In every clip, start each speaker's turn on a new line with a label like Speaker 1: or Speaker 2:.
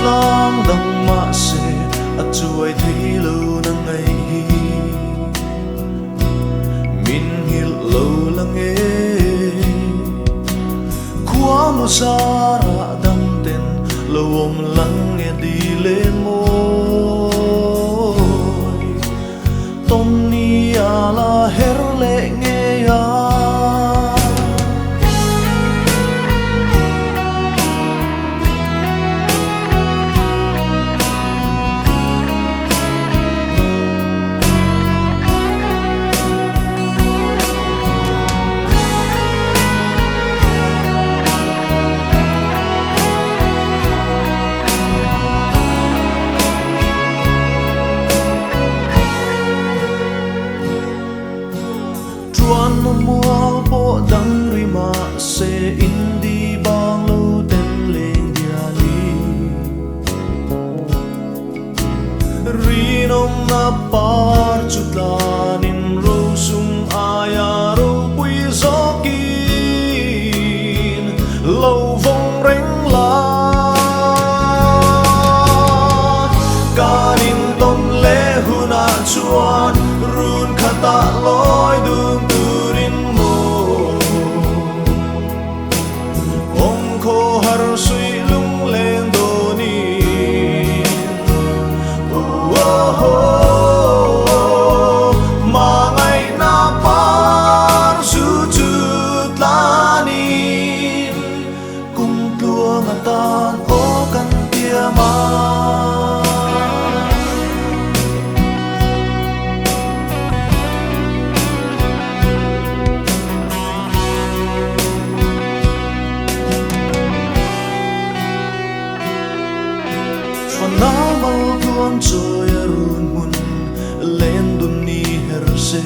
Speaker 1: lang dang ma se at chuai thei lo na ngai hi min hil lo lang e khua mo sara dam ten lo om lang e di le mo tom ni ala her le nge ya Tuan no mual po dang rima se indi bang lo ten leng diali rinom na par chutlanin ro sum aya ro pui zokin lo vong reng la kanin ton le huna chuan run khata loi dung har sui lung lên đồ ni mà ngày na par su chut la ni cùng tua ngatan o kan tia ma Namal tuan joy arun mun lendun ni herse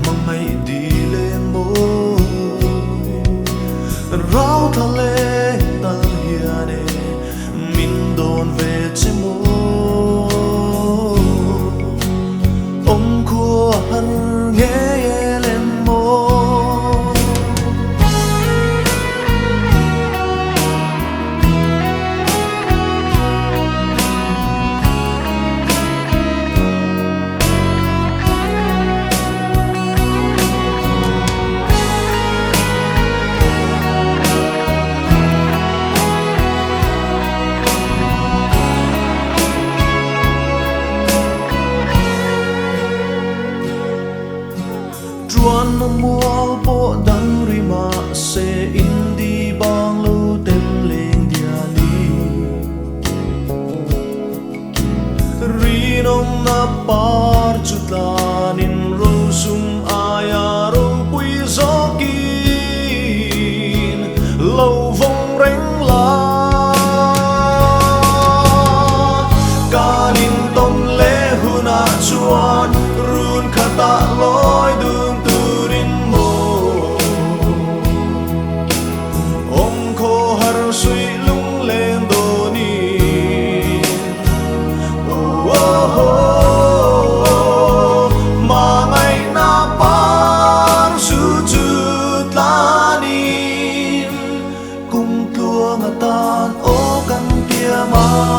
Speaker 1: mamai di len mo rau thale tal hiane min don ve chemo om khua har nge len mo Tuan no mual po dang rima se indi bang lo ten leng diali rinom na par chutlanin ro sum aya ro pui zokin lo vong reng la kanin tom le huna chuan run khata loi dung sui lung lên đồ ni mà ngày na par su chut la ni cùng tua ngatan o kan tia ma